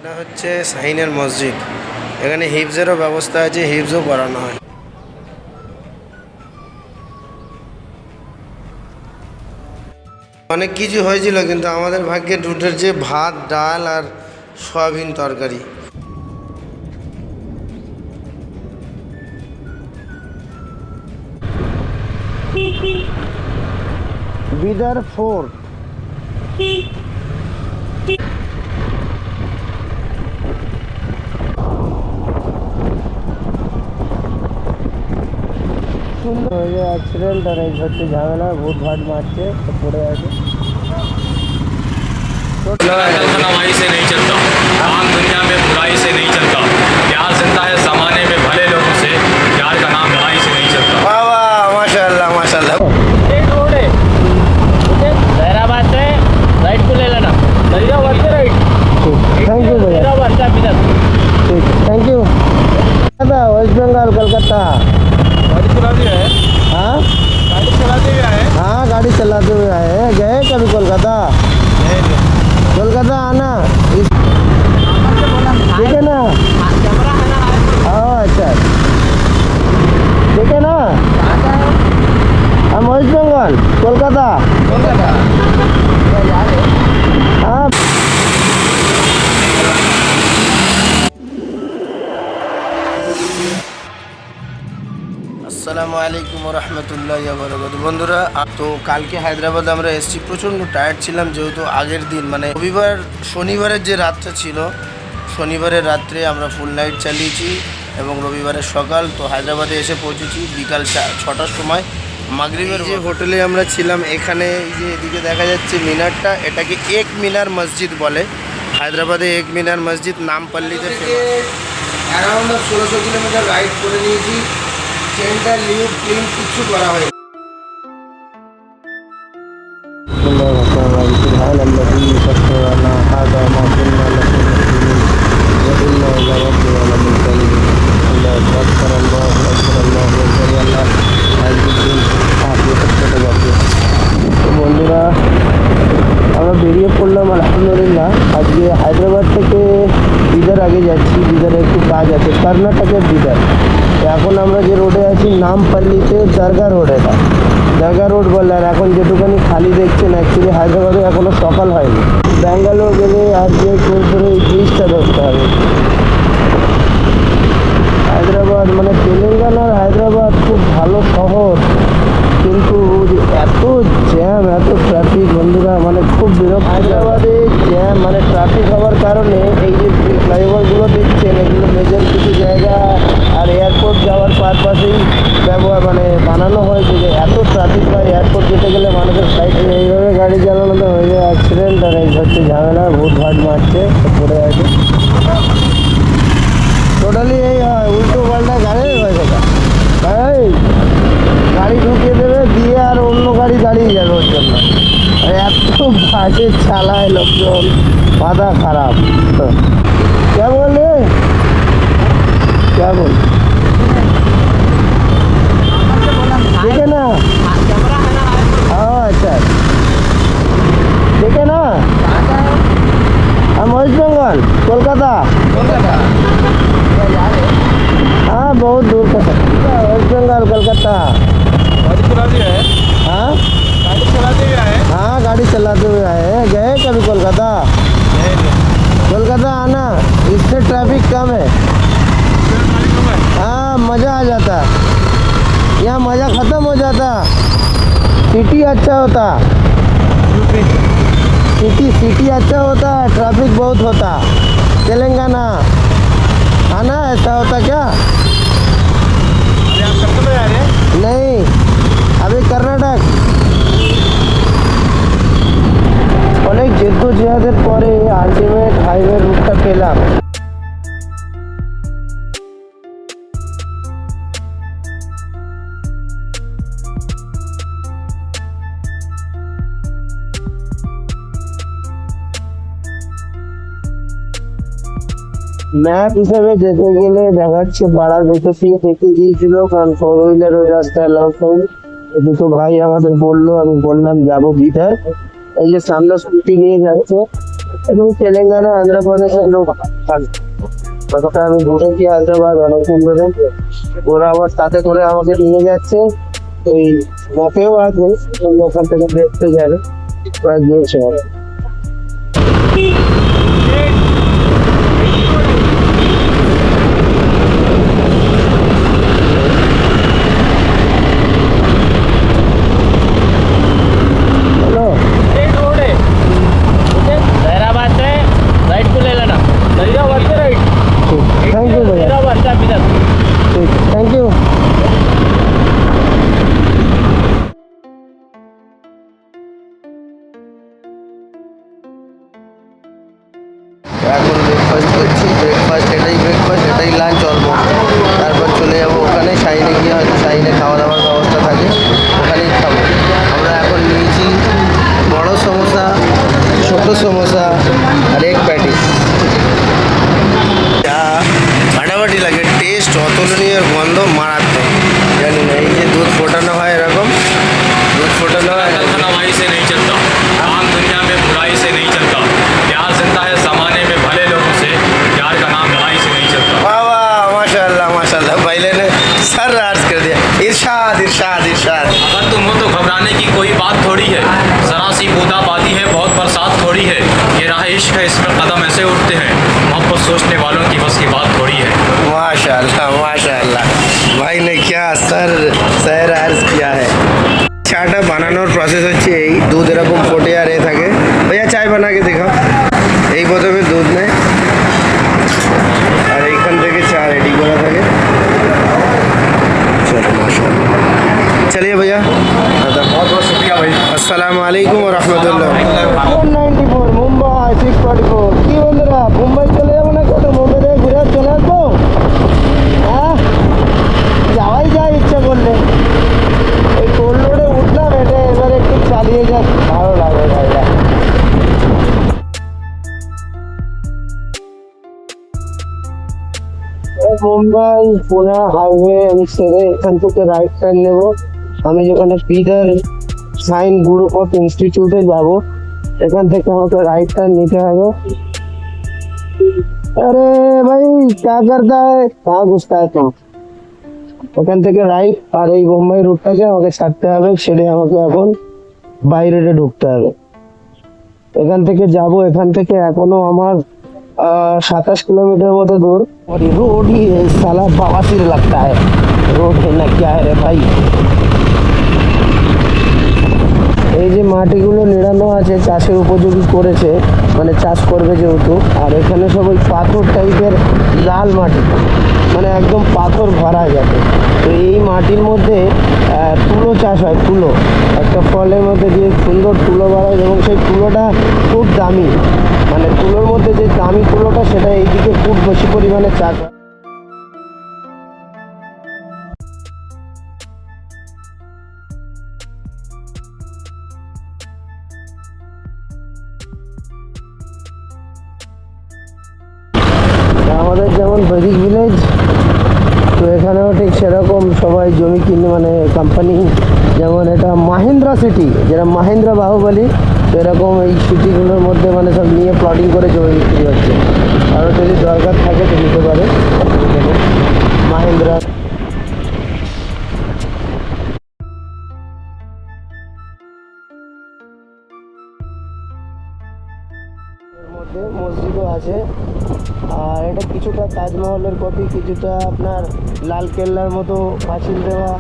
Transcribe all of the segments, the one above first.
এটা হচ্ছে শাহিনের মসজিদ। এখানে হিফজেরও ব্যবস্থা আছে, হিফজও করানো হয়। অনেক কিছু হয়েছিল, কিন্তু আমাদের ভাগ্যে উঠেছে ভাত, ডাল আর সয়াবিন তরকারি। বিদার ফোর্ট সুন্দর হয়ে যায়। অ্যাক্সিডেন্ট আর এই হচ্ছে ঝামেলা, ভূত ভাট মারছে তো পড়ে আছে। कमाई से नहीं चलता, काम दुनिया में बुराई से नहीं चलता, प्यार जिंदा है जमाने में भले लोगों से, प्यार का नाम लड़ाई से नहीं चलता। बाबा माशाल्लाह माशाल्लाह। एक रोड है, ओके, हैदराबाद से राइट को ले लेना, हैदराबाद से राइट। थैंक यू भैया, हैदराबाद से बिना ठीक है, thank you. West Bengal Calcutta. गाड़ी चलाते है, हाँ गाड़ी चलाते हुए आए। हाँ, गाड़ी चलाते हुए आए हैं। गए कभी कोलकाता? कोलकाता आना ठीक है ना? कैमरा है ना? हाँ अच्छा, ठीक है ना? हम वेस्ट बंगाल कोलकाता। हाँ আসসালামু আলাইকুম রহমতুল্লাহ বরকাত। বন্ধুরা, তো কালকে হায়দ্রাবাদ আমরা এসেছি, প্রচণ্ড টায়ার্ড ছিলাম, যেহেতু আগের দিন মানে শনিবারের যে রাতটা ছিল, শনিবারের রাত্রে আমরা ফুল নাইট চালিয়েছি এবং রবিবারের সকাল। তো হায়দ্রাবাদে এসে পৌঁছেছি বিকাল 6টার সময়। মাগরিবের যে হোটেলে আমরা ছিলাম, এখানে যে এদিকে দেখা যাচ্ছে মিনারটা, এটাকে এক মিনার মসজিদ বলে। হায়দ্রাবাদে এক মিনার মসজিদ নামপল্লিতে অ্যারাউন্ড 1600 কিলোমিটার রাইড করে নিয়েছি। সেন্টার লিভ ক্লিন কিছু করা হয়। বন্ধুরা, আমরা বেরিয়ে পড়লাম আলহামদুলিল্লাহ। আজকে হায়দ্রাবাদ থেকে বিদার আগে যাচ্ছি, বিদারে একটু কাজ আছে, কর্ণাটকের বিদার। এখন আমরা যে রোডে আছি নামপল্লিতে দরগা রোড, এটা দরগা রোড বলে। আর এখন যেটুখানি খালি দেখছেন, অ্যাকচুয়ালি হায়দ্রাবাদে এখনও সকাল হয়নি। ব্যাঙ্গালোর গেলে আজকে করে এই ব্রিজটা ধরতে হবে। হায়দ্রাবাদ মানে তেলেঙ্গানার হায়দ্রাবাদ খুব ভালো শহর, কিন্তু এত জ্যাম, এত ট্রাফিক বন্ধুরা, মানে খুব বিরক্ত। হায়দ্রাবাদে জ্যাম মানে ট্রাফিক হওয়ার কারণে এই যে ফ্লাইওভারগুলো দেখছেন, এগুলো মেজর কিছু জায়গা আর এয়ারপোর্ট যাওয়ার পারপাসেই মানে বানানো হয়েছে, যে এত ট্রাফিক হয়। এয়ারপোর্ট যেতে গেলে মানুষের সাইডে এইভাবে গাড়ি চালানোতে হয়ে যায় অ্যাক্সিডেন্ট আর এই হচ্ছে ঝামেলা, ভূত ভাট মারছে পড়ে আছে। টোটালি এই হয়, উল্টো পাল্টা গাড়ি হয়ে থাকে, গাড়ি ঢুকিয়ে দেবে দিয়ে আর অন্য গাড়ি দাঁড়িয়ে যাবে ওর জন্য। এত বাজে চালায় লোকজন, মাথা খারাপ। क्या बोले, क्या बोल, ठीक है ना? कैमरा है ना? हाँ अच्छा, ठीक है ना? हम वेस्ट बंगाल कोलकाता। हाँ बहुत दूर का है, वेस्ट बंगाल कोलकाता। गाड़ी चलाते है, हाँ गाड़ी चलाते हुए आए। हाँ, गाड़ी चलाते हुए आए हैं। गए कभी कोलकाता? कोलकाता आना, इससे ट्रैफिक कम है। हाँ मज़ा आ जाता, यहाँ मज़ा ख़त्म हो जाता। सिटी अच्छा होता, सिटी अच्छा होता है, ट्रैफिक बहुत होता। तेलंगाना आना, ऐसा होता क्या? अरे आप कब तक आ रहे हैं? नहीं, अभी कर्नाटक। অনেক জেদ্দোজেহাদের পরে আলটিমেট হাইওয়ে রুটটা পেলাম। ম্যাপ হিসাবে যেতে গেলে দেখাচ্ছে পাড়ার ভেতর থেকে দেখতে গিয়েছিল, কারণ ফোর হুইলারের রাস্তায় অ্যালাউ করে। দুটো ভাই আমাদের বললো, আমি বললাম যাবো বিধার। এই যে সামনে স্কুটি নিয়ে যাচ্ছে, এবং তেলেঙ্গানা আন্ধ্রপ্রদেশের লোক থাকে। ততটা আমি ঘুরেছি হায়দ্রাবাদ অনেকদিন ধরে। ওরা আবার তাতে করে আমাকে নিয়ে যাচ্ছে, ওই মতেও আছে ওখান থেকে দেখতে যাবে, ওরা গিয়েছে। হ্যালো, एक रोड है ओके हैदराबाद से राइट को ले लेना हैदराबाद से राइट थैंक यू भैया, हैदराबाद से अभी तक ठीक, थैंक यू। এখন ব্রেকফাস্ট করছি, ব্রেকফাস্ট এটাই লাঞ্চ অলমোস্ট। তারপর চলে যাবো ওখানে শাইনে গিয়ে, হয়তো শাইনে খাওয়া দাওয়ার ব্যবস্থা থাকে, ওখানেই খাবো। আমরা এখন নিয়েছি বড় সমোসা, ছোট সমোসা আর এক প্যাটিস। যা ফাটাফাটি লাগে, টেস্ট অতুলনীয়, গন্ধ মারাত্মক। জানি না, এই যে দুধ ফোটানো হয়, এরকম দুধ ফোটানো হয়। दफनावाई से नहीं चलता, काम दुनिया में बुराई से नहीं चलता, प्यार जिंदा है जमाने में भले लोगों से, प्यार का नाम लड़ाई से नहीं चलता। वाह वाह, माशाल्लाह भाईले ने सर राज कर दिया। इरशाद इरशाद इरशाद। अगर तुम हो तो घबराने की कोई बात थोड़ी है, जरा सी बूंदाबांदी है, बहुत बरसात थोड़ी है, ये राह इश्क है, इसमें कदम ऐसे उठते हैं, मोहब्बत सोचने वालों की बस की बात थोड़ी है। माशाल्लाह भाई ने क्या सर अर्ज किया है। চাটা বানানোর প্রসেস হচ্ছে এই, দুধ এরকম ফোটে আর থাকে। ভাইয়া চায় বানাকে দেখাও। এই প্রথমে দুধ নেয় আর এইখান থেকে চা রেডি করা থাকে। চলো মাশাআল্লাহ, চলিए भैया, बहुत बहुत शुक्रिया भाई। আসসালামু আলাইকুম ওয়া রাহমাতুল্লাহ। 194 মুম্বাই 644। কি বন্ধুরা, মুম্বাই চলে যাবো না কত? মুম্বাই থেকে ঘুরে চলে আসবো। হ্যাঁ, যাওয়াই যায় ইচ্ছা করলে। ওই টোল রোডে উঠলাম, এটা এবার একটু চালিয়ে যাক, ভালো লাগে ভাইয়া। মুম্বাই পুনে হাইওয়ে আমি ছেড়ে এখান থেকে রাইট টার্ন নেবো। আমি যেখানে পিটার সাইন গ্রুপ অফ ইনস্টিটিউটে যাব, এখান থেকে আমাকে রাইট টার্ন নিতে হবে। আরে ভাই क्या करता है, कहाँ घुसता है तुम? ওখান থেকে রাইট, আর এই মুম্বাই রুটটাকে আমাকে ছাড়তে হবে, ছেড়ে আমাকে এখন বাইরে ঢুকতে হবে। এখান থেকে যাব, এখান থেকে এখনো আমার 27 কিলোমিটার মতো দূর। और ये रोड ही है साला बवासीर लगता है, रोड है ना क्या है रे भाई। এই যে মাটিগুলো নিড়ানো আছে, চাষের উপযোগী করেছে, মানে চাষ করবে যেহেতু। আর এখানে সব ওই পাথর টাইপের লাল মাটি, মানে একদম পাথর ভরা যাবে। তো এই মাটির মধ্যে তুলো চাষ হয়, তুলো একটা ফলের মধ্যে দিয়ে সুন্দর তুলো বাড়ায়, এবং সেই তুলোটা খুব দামি, মানে তুলোর মধ্যে যে দামি তুলোটা সেটা এইদিকে খুব বেশি পরিমাণে চাষ হয়। আমাদের যেমন বৈদিক ভিলেজ, তো এখানেও ঠিক সেরকম সবাই জমি কিনে, মানে কোম্পানি, যেমন এটা মাহিন্দ্রা সিটি, যেটা মাহিন্দ্রা বাহুবলী, তো এরকম এই সিটিগুলোর মধ্যে মানে সব নিয়ে প্লটিং করে জমি বিক্রি হচ্ছে। আরও যদি দরকার থাকে তো নিতে পারে মাহিন্দ্রা। মধ্যে মসজিদও আছে, আর এটা কিছুটা তাজমহলের কপি, কিছুটা আপনার লাল কেল্লার মতো পাঁচিল দেওয়া,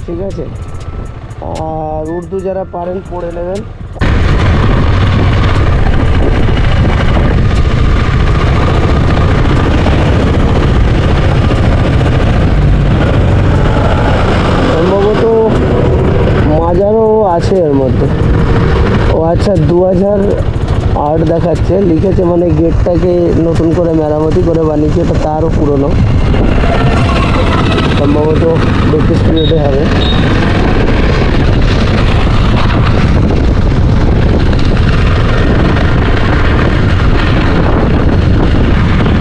ঠিক আছে। আর উর্দু যারা পারেন পড়ে নেবেন। সম্ভবত মাজারও আছে এর মধ্যে। ও আচ্ছা, 2008 দেখাচ্ছে, লিখেছে, মানে গেটটাকে নতুন করে মেরামতি করে বানিয়েছে, এটা তারও পুরনো, সম্ভবত ব্রিটিশ পিরিয়ডে হবে।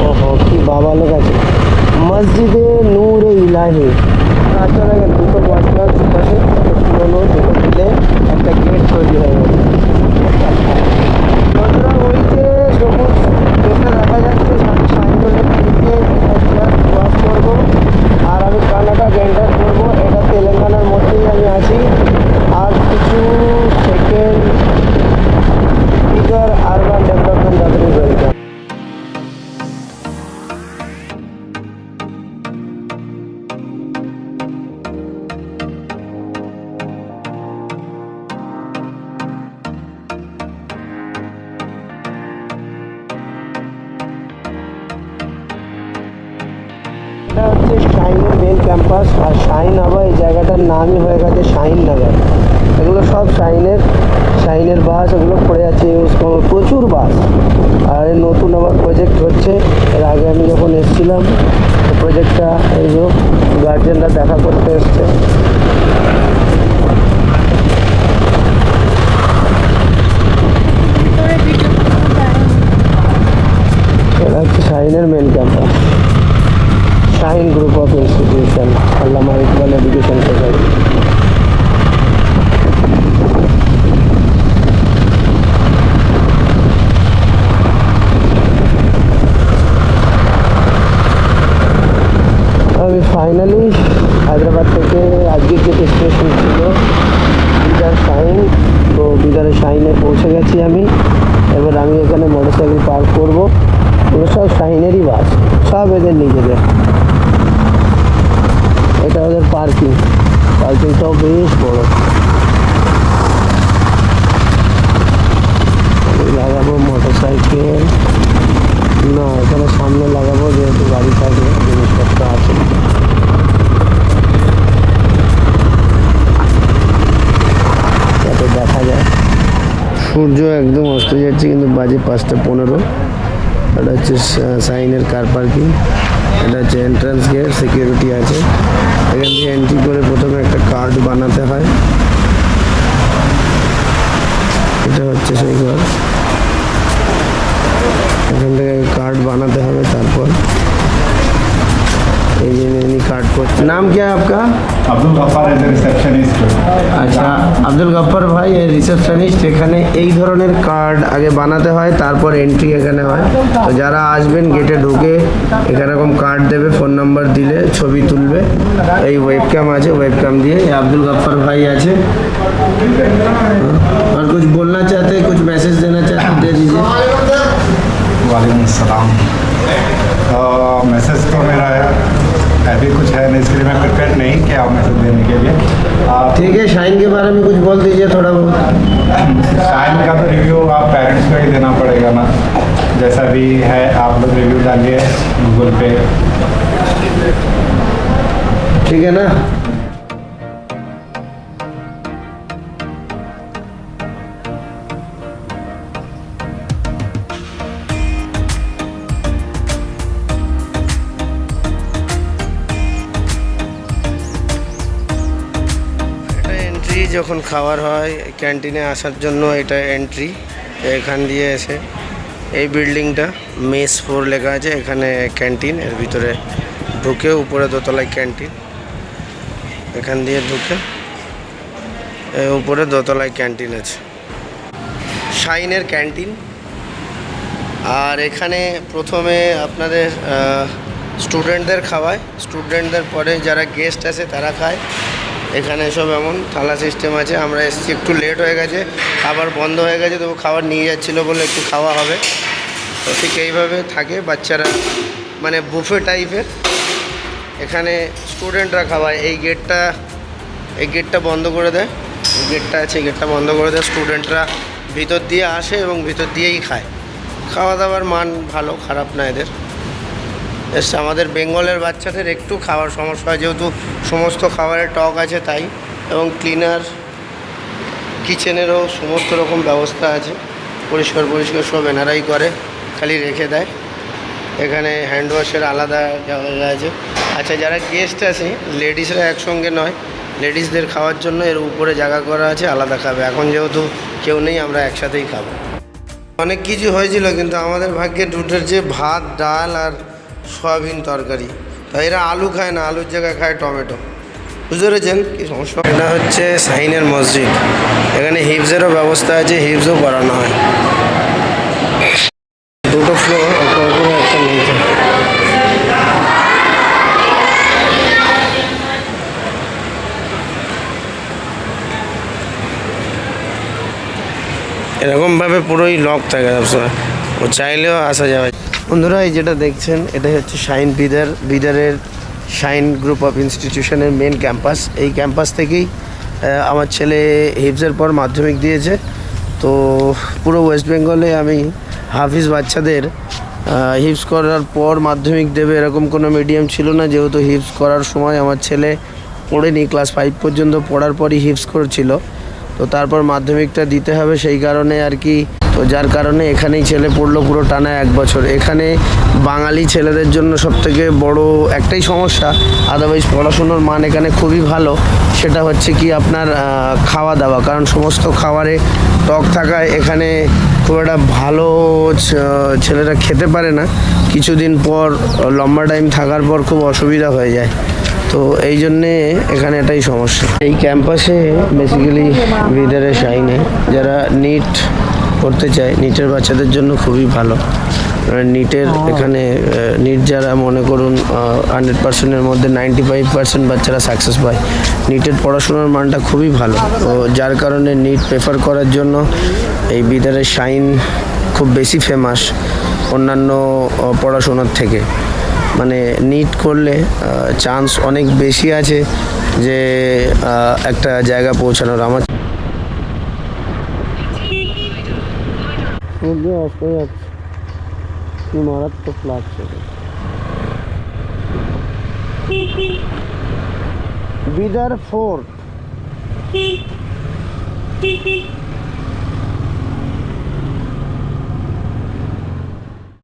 ওহো, কি বাবা লোক আছে, মসজিদে নূরে ইলাহি। আচ্ছা দেখেন, দুটো বসবার পাশে পুরনো, দুটো মিলে একটা গেট তৈরি হয়ে গেছে। তো ক্যাম্পাস, আর শাহিন আবার এই জায়গাটার নামই হয়ে গেছে শাহিন নগর। এগুলো সব শাহিনের বাস, এগুলো পড়ে আছে প্রচুর বাস। আর এই নতুন আবার প্রজেক্ট হচ্ছে। এর আগে আমি যখন এসেছিলাম প্রজেক্টটা এই যে গার্জেনরা দেখা করতে এসছে। এটা হচ্ছে শাহিনের main campus, Shaheen group of institution, Allama Iqbal education society. আমি ফাইনালি হায়দ্রাবাদ থেকে আজকের যে ডেস্টিনেশন ছিল বিদার শাহিন, তো বিদারের শাহিনে পৌঁছে গেছি আমি। এবার আমি এখানে মোটরসাইকেল পার্ক করবো। এগুলো সব শাহিনেরই বাস, সব এদের নিজেদের। এটা ওদের পার্কিংটাও বেশ বড়। লাগাবো মোটরসাইকেল, না এখানে সামনে লাগাবো যেহেতু গাড়ি থাকে, জিনিসপত্র আছে। যাতে দেখা যায়। সূর্য একদম অস্ত যাচ্ছে, কিন্তু বাজে 5:15। এটা হচ্ছে শাহিনের কার পার্কিং। এটা হচ্ছে এন্ট্রান্স গেট, সিকিউরিটি আছে। এখান থেকে এন্ট্রি করে প্রথমে একটা কার্ড বানাতে হয়। এটা হচ্ছে সেই ঘর, এখান থেকে কার্ড बानाते হবে। তারপর এই যে इन्हीं कार्ड को नाम क्या है आपका? Abdul Gaffar as a receptionist. আচ্ছা, আব্দুল গফ্ফার ভাই রিসেপশনিস্ট। এখানে এই ধরনের কার্ড আগে বানাতে হয়, তারপর এন্ট্রি এখানে হয়। তো যারা আসবেন গেটে ঢুকে এখানে এরকম কার্ড দেবে, ফোন নাম্বার দিলে ছবি তুলবে। এই ওয়েবক্যাম আছে, ওয়েবক্যাম দিয়ে আব্দুল गफ्फार भाई আছে। और कुछ बोलना चाहते हैं, कुछ मैसेज देना चाहते हैं, दे दीजिए। वालेकुम अस्सलाम। मैसेज तो मेरा अभी कुछ है नहीं, इसके लिए मैं प्रिपेयर नहीं किया मैसेज देने के लिए। ठीक है, शाहीन के बारे में कुछ बोल दीजिए थोड़ा बहुत। शाहीन का तो रिव्यू आप पेरेंट्स को ही देना पड़ेगा ना, जैसा भी है आप लोग रिव्यू डालिए गूगल पे, ठीक है ना। যখন খাবার হয় ক্যান্টিনে আসার জন্য এটা এন্ট্রি। এখান দিয়ে এসে এই বিল্ডিংটা মেস 4 লেখা আছে, এখানে ক্যান্টিন। এর ভিতরে ঢুকে উপরে দোতলায় ক্যান্টিন, এখান দিয়ে ঢুকে উপরে দোতলায় ক্যান্টিন আছে, শাহিনের ক্যান্টিন। আর এখানে প্রথমে আপনাদের স্টুডেন্টদের খাওয়ায়, স্টুডেন্টদের পরে যারা গেস্ট আসে তারা খায়। এখানে সব এমন থালা সিস্টেম আছে। আমরা এসেছি একটু লেট হয়ে গেছে, খাবার বন্ধ হয়ে গেছে, তবু খাবার নিয়ে যাচ্ছিলো বলে একটু খাওয়া হবে। তো ঠিক এইভাবে থাকে বাচ্চারা, মানে বুফে টাইপের। এখানে স্টুডেন্টরা খাওয়ায়। এই গেটটা বন্ধ করে দেয়, গেটটা আছে, গেটটা বন্ধ করে দেয়। স্টুডেন্টরা ভিতর দিয়ে আসে এবং ভিতর দিয়েই খায়। খাওয়া দাওয়ার মান ভালো, খারাপ না এদের। এসে আমাদের বেঙ্গলের বাচ্চাদের একটু খাওয়ার সমস্যা হয়, যেহেতু সমস্ত খাবারের টক আছে তাই। এবং ক্লিনার কিচেনেরও সমস্ত রকম ব্যবস্থা আছে, পরিষ্কার সব এনারাই করে, খালি রেখে দেয়। এখানে হ্যান্ড ওয়াশের আলাদা জায়গা আছে। আচ্ছা, যারা গেস্ট আছে লেডিসরা একসঙ্গে নয়, লেডিসদের খাওয়ার জন্য এর উপরে জায়গা করা আছে, আলাদা খাবে। এখন যেহেতু কেউ নেই, আমরা একসাথেই খাবো। অনেক কিছু হয়েছিল, কিন্তু আমাদের ভাগ্যে উঠেছে ভাত, ডাল আর সয়াবিন তরকারি। তাই এরা আলু খায় না, আলুর জায়গায় খায় টমেটো। বুঝতে পেরেছেন কি সমস্যা? এটা হচ্ছে শাহিনের মসজিদ। এখানে হিফজেরও ব্যবস্থা আছে, হিফজও করানো হয়। দুটো ফ্লোর, একটা উপরে একটা নিচে। এরকমভাবে পুরোই লক থাকে সবসময়, ও চাইলেও আসা যাবে। বন্ধুরা, এই যেটা দেখছেন এটাই হচ্ছে শাহিন বিদারের শাহিন গ্রুপ অফ ইনস্টিটিউশনের মেন ক্যাম্পাস। এই ক্যাম্পাস থেকেই আমার ছেলে হিফজের পর মাধ্যমিক দিয়েছে। তো পুরো ওয়েস্ট বেঙ্গলে আমি হাফিজ বাচ্চাদের হিপস করার পর মাধ্যমিক দেবে এরকম কোনো মিডিয়াম ছিল না, যেহেতু হিপস করার সময় আমার ছেলে পড়েনি, ক্লাস 5 পর্যন্ত পড়ার পরই হিপস করেছিল। তো তারপর মাধ্যমিকটা দিতে হবে সেই কারণে আর কি, তো যার কারণে এখানেই ছেলে পড়লো পুরো টানা 1 বছর। এখানে বাঙালি ছেলেদের জন্য সবথেকে বড় একটাই সমস্যা, আদারওয়াইজ পড়াশুনোর মান এখানে খুবই ভালো, সেটা হচ্ছে কি আপনার খাওয়া দাওয়া, কারণ সমস্ত খাবারে টক থাকায় এখানে খুব একটা ভালো ছেলেরা খেতে পারে না, কিছুদিন পর লম্বা টাইম থাকার পর খুব অসুবিধা হয়ে যায়। তো এই জন্যে এখানে এটাই সমস্যা। এই ক্যাম্পাসে বেসিক্যালি বিদারে শাইনে যারা নিট করতে চায়, নিটের বাচ্চাদের জন্য খুবই ভালো। নিটের এখানে নিট যারা মনে করুন 100%-এর মধ্যে 95% বাচ্চারা সাকসেস পায়। নিটের পড়াশোনার মানটা খুবই ভালো, তো যার কারণে নিট প্রেফার করার জন্য এই বিদারের শাইন খুব বেশি ফেমাস অন্যান্য পড়াশোনার থেকে। মানে নিট করলে চান্স অনেক বেশি আছে যে একটা জায়গা পৌঁছানোর। আমার মারাত্মক লাগছে। বিদার ফোর্ট